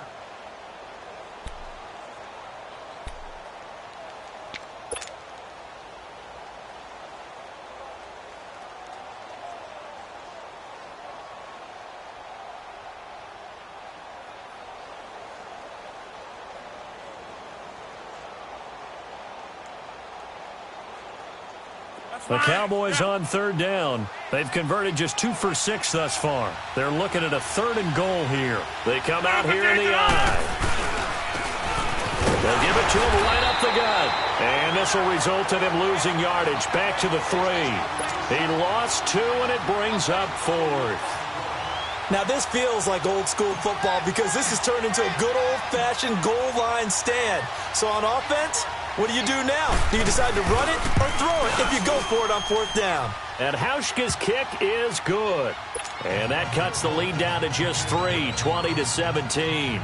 The Cowboys on third down. They've converted just 2 for 6 thus far. They're looking at a 3rd and goal here. They come out here in the eye. They'll give it to him right up the gut. And this will result in him losing yardage back to the 3. He lost 2, and it brings up 4th. Now, this feels like old-school football because this has turned into a good old-fashioned goal line stand. So on offense, what do you do now? Do you decide to run it or throw it if you go for it on 4th down? And Hauschka's kick is good. And that cuts the lead down to just 3, 20-17.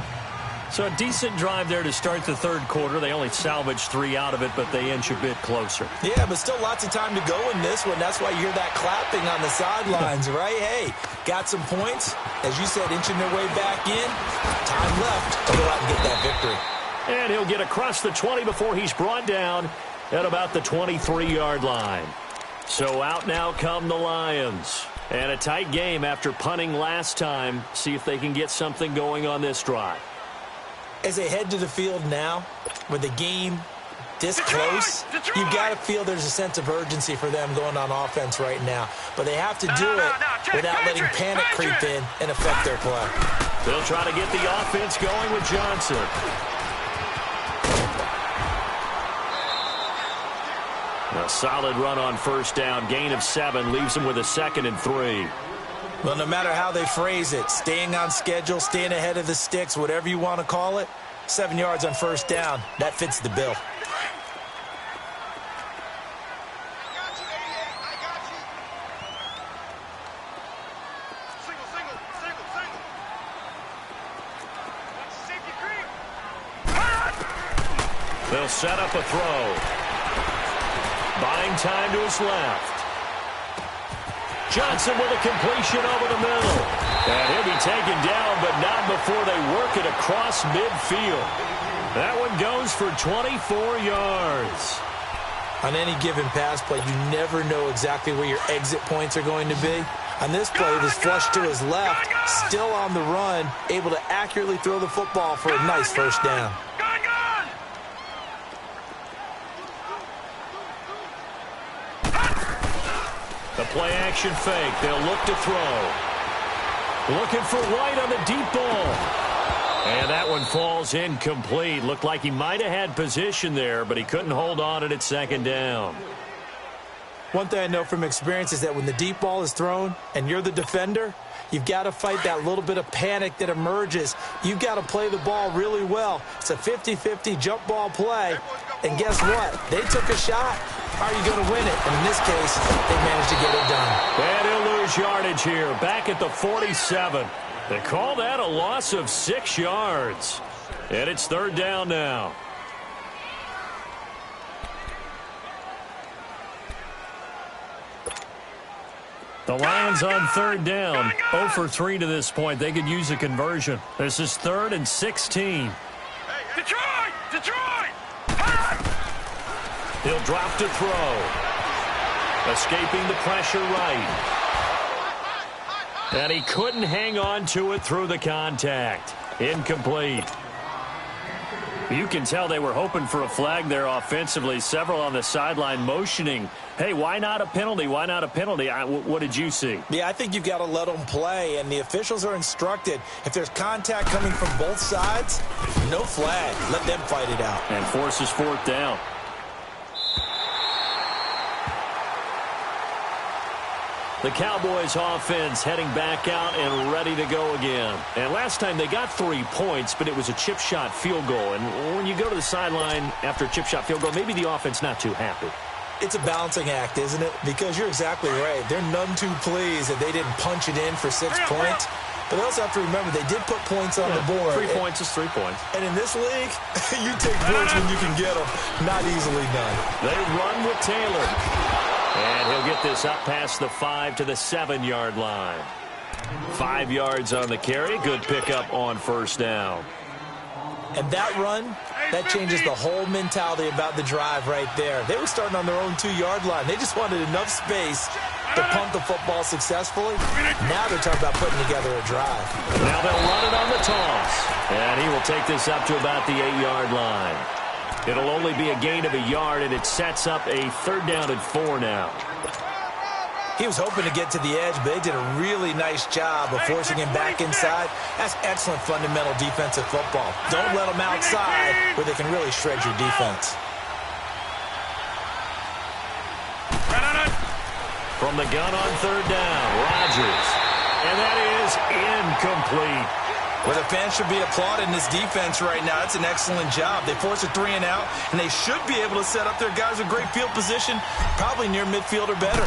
So a decent drive there to start the 3rd quarter. They only salvaged 3 out of it, but they inch a bit closer. Yeah, but still lots of time to go in this one. That's why you hear that clapping on the sidelines, right? Hey, got some points. As you said, inching their way back in. Time left to go out and get that victory. And he'll get across the 20 before he's brought down at about the 23-yard line. So out now come the Lions. And a tight game after punting last time. See if they can get something going on this drive. As they head to the field now, with the game this close, you've got to feel there's a sense of urgency for them going on offense right now. But they have to do it without letting panic creep in and affect their play. They'll try to get the offense going with Johnson. A solid run on first down. Gain of 7 leaves them with a 2nd and 3. Well, no matter how they phrase it, staying on schedule, staying ahead of the sticks, whatever you want to call it, 7 yards on first down, that fits the bill. They'll set up a throw. Buying time to his left. Johnson with a completion over the middle. And he'll be taken down, but not before they work it across midfield. That one goes for 24 yards. On any given pass play, you never know exactly where your exit points are going to be. On this play, this flush to his left, still on the run, able to accurately throw the football for a nice first down. The play-action fake. They'll look to throw. Looking for White on the deep ball. And that one falls incomplete. Looked like he might have had position there, but he couldn't hold on at 2nd down. One thing I know from experience is that when the deep ball is thrown and you're the defender, you've got to fight that little bit of panic that emerges. You've got to play the ball really well. It's a 50-50 jump ball play. And guess what? They took a shot. Are you going to win it? And in this case, they managed to get it done. And he'll lose yardage here. Back at the 47. They call that a loss of 6 yards. And it's 3rd down now. The Lions on third down. 0 for 3 to this point. They could use a conversion. This is 3rd and 16. Detroit! Detroit! He'll drop to throw. Escaping the pressure right. And he couldn't hang on to it through the contact. Incomplete. You can tell they were hoping for a flag there offensively. Several on the sideline motioning, hey, why not a penalty? Why not a penalty? What did you see? Yeah, I think you've got to let them play, and the officials are instructed. If there's contact coming from both sides, no flag. Let them fight it out. And forces 4th down. The Cowboys offense heading back out and ready to go again. And last time they got 3 points, but it was a chip shot field goal. And when you go to the sideline after a chip shot field goal, maybe the offense not too happy. It's a balancing act, isn't it? Because you're exactly right. They're none too pleased that they didn't punch it in for 6 points. But they also have to remember they did put points on the board. 3 points is 3 points. And in this league, you take points when you can get them. Not easily done. They run with Taylor. And he'll get this up past the 5 to the 7-yard line. 5 yards on the carry. Good pickup on 1st down. And that run, that changes the whole mentality about the drive right there. They were starting on their own 2-yard line. They just wanted enough space to punt the football successfully. Now they're talking about putting together a drive. Now they'll run it on the toss. And he will take this up to about the 8-yard line. It'll only be a gain of a yard, and it sets up a 3rd down and 4 now. He was hoping to get to the edge, but they did a really nice job of forcing him back inside. That's excellent fundamental defensive football. Don't let them outside where they can really shred your defense. From the gun on 3rd down, Rodgers. And that is incomplete. Well, the fans should be applauding this defense right now. It's an excellent job. They force a 3 and out, and they should be able to set up their guys with great field position, probably near midfield or better.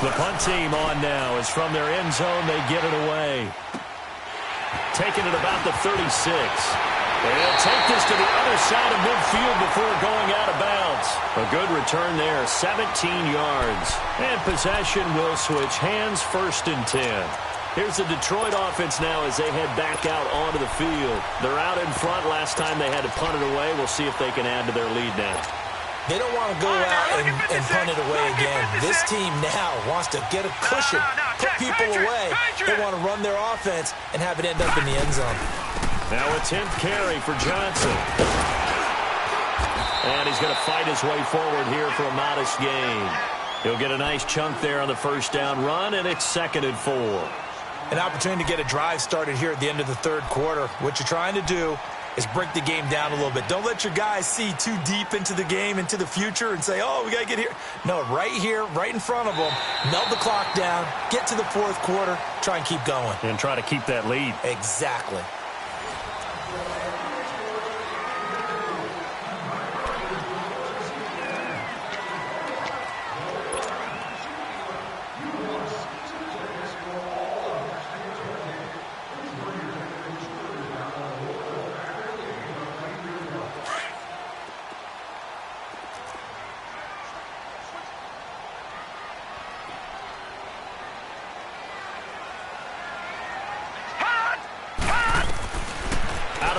The punt team on now is from their end zone. They get it away. Taking it about the 36. They'll take this to the other side of midfield before going out of bounds. A good return there, 17 yards. And possession will switch hands, 1st and 10. Here's the Detroit offense now as they head back out onto the field. They're out in front. Last time they had to punt it away. We'll see if they can add to their lead now. They don't want to go out and punt it away again. This team now wants to get a cushion, put people away. They want to run their offense and have it end up in the end zone. Now a 10th carry for Johnson. And he's going to fight his way forward here for a modest gain. He'll get a nice chunk there on the 1st down run, and it's 2nd and 4. An opportunity to get a drive started here at the end of the 3rd quarter. What you're trying to do is break the game down a little bit. Don't let your guys see too deep into the game, into the future, and say, oh, we got to get here. No, right here, right in front of them, melt the clock down, get to the 4th quarter, try and keep going. And try to keep that lead. Exactly.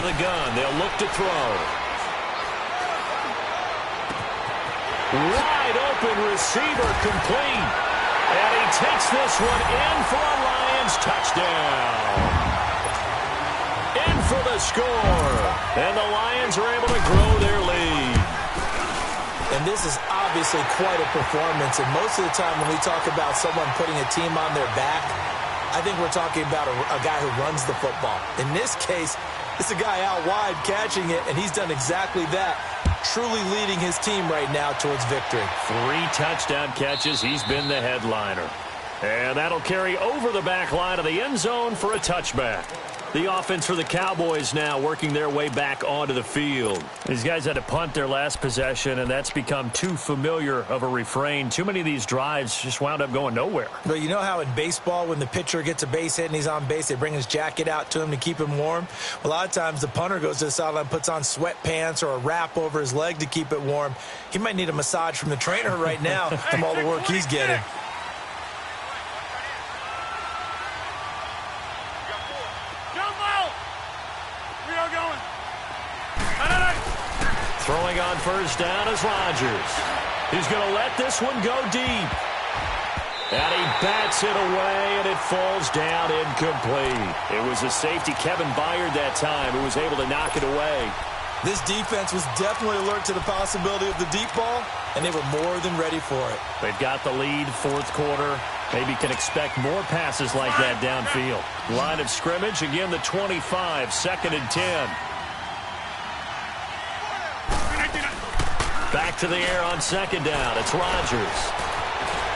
The gun. They'll look to throw. Wide open receiver complete. And he takes this one in for a Lions touchdown. In for the score. And the Lions are able to grow their lead. And this is obviously quite a performance. And most of the time when we talk about someone putting a team on their back, I think we're talking about a guy who runs the football. In this case, it's a guy out wide catching it, and he's done exactly that, truly leading his team right now towards victory. 3 touchdown catches. He's been the headliner. And that'll carry over the back line of the end zone for a touchback. The offense for the Cowboys now working their way back onto the field. These guys had to punt their last possession, and that's become too familiar of a refrain. Too many of these drives just wound up going nowhere. But you know how in baseball, when the pitcher gets a base hit and he's on base, they bring his jacket out to him to keep him warm? A lot of times the punter goes to the sideline, puts on sweatpants or a wrap over his leg to keep it warm. He might need a massage from the trainer right now from all the work he's getting. Throwing on first down is Rodgers. He's going to let this one go deep. And he bats it away, and it falls down incomplete. It was a safety, Kevin Byard, that time, who was able to knock it away. This defense was definitely alert to the possibility of the deep ball, and they were more than ready for it. They've got the lead, fourth quarter. Maybe can expect more passes like that downfield. Line of scrimmage, again the 25, 2nd and 10. Back to the air on 2nd down. It's Rodgers.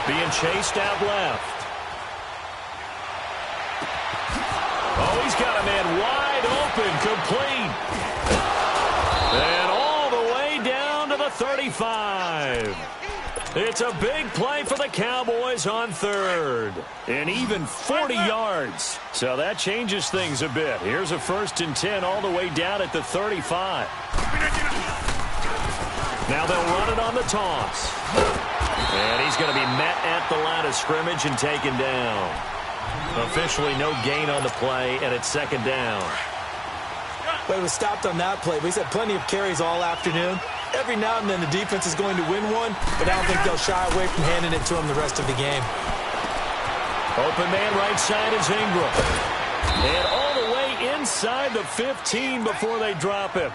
Being chased out left. Oh, he's got a man wide open, complete. And all the way down to the 35. It's a big play for the Cowboys on 3rd. And even 40 yards. So that changes things a bit. Here's a 1st and 10 all the way down at the 35. Now they'll run it on the toss. And he's going to be met at the line of scrimmage and taken down. Officially no gain on the play, and it's 2nd down. Well, he was stopped on that play, but he's had plenty of carries all afternoon. Every now and then the defense is going to win one, but I don't think they'll shy away from handing it to him the rest of the game. Open man right side is Ingram. And all the way inside the 15 before they drop him.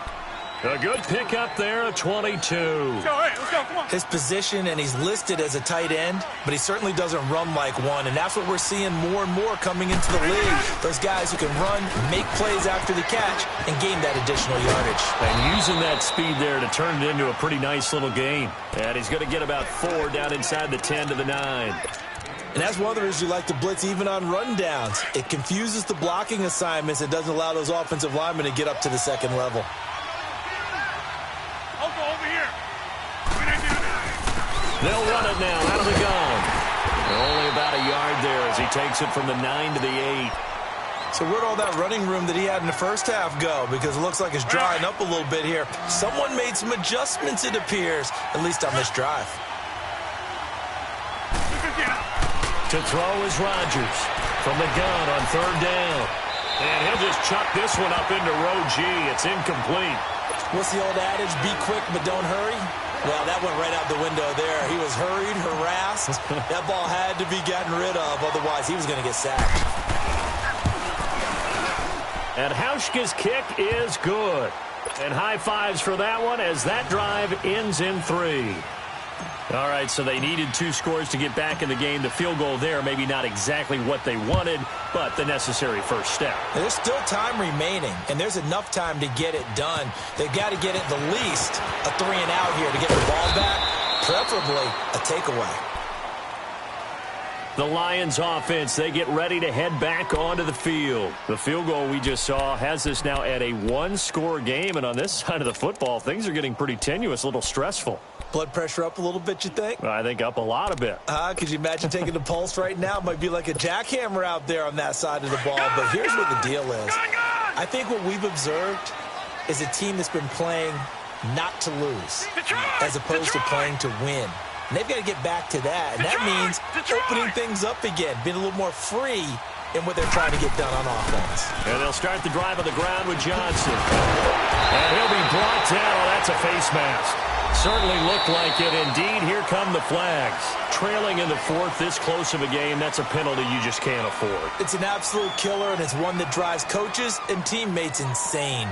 A good pickup there, a 22. Let's go, come on. His position, and he's listed as a tight end, but he certainly doesn't run like one, and that's what we're seeing more and more coming into the league. Those guys who can run, make plays after the catch, and gain that additional yardage. And using that speed there to turn it into a pretty nice little gain. And he's going to get about 4 down inside the 10 to the 9. And that's one of the reasons you like to blitz even on rundowns. It confuses the blocking assignments and doesn't allow those offensive linemen to get up to the second level. They'll run it now out of the gun. Only about a yard there as he takes it from the 9 to the 8. So where'd all that running room that he had in the first half go? Because it looks like it's drying up a little bit here. Someone made some adjustments, it appears, at least on this drive. To throw is Rodgers from the gun on 3rd down. And he'll just chuck this one up into row G. It's incomplete. What's the old adage? Be quick, but don't hurry. Well, that went right out the window there. He was hurried, harassed. That ball had to be gotten rid of, otherwise he was going to get sacked. And Hauschka's kick is good. And high fives for that one as that drive ends in 3. All right, so they needed 2 scores to get back in the game. The field goal there, maybe not exactly what they wanted, but the necessary first step. There's still time remaining, and there's enough time to get it done. They've got to get at the least a 3-and-out here to get the ball back, preferably a takeaway. The Lions offense, they get ready to head back onto the field. The field goal we just saw has this now at a 1-score game, and on this side of the football, things are getting pretty tenuous, a little stressful. Blood pressure up a little bit, you think? I think up a lot a bit. Could you imagine taking the pulse right now? It might be like a jackhammer out there on that side of the ball. But here's what the deal is. I think what we've observed is a team that's been playing not to lose as opposed to playing to win. And they've got to get back to that. And that means opening things up again, being a little more free in what they're trying to get done on offense. And they'll start the drive on the ground with Johnson. And he'll be brought down. Oh, that's a face mask. Certainly looked like it. Indeed, here come the flags. Trailing in the 4th, this close of a game, that's a penalty you just can't afford. It's an absolute killer, and it's one that drives coaches and teammates insane.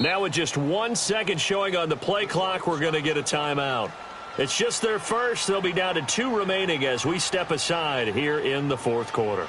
Now with just 1 second showing on the play clock, we're going to get a timeout. It's just their first. They'll be down to 2 remaining as we step aside here in the fourth quarter.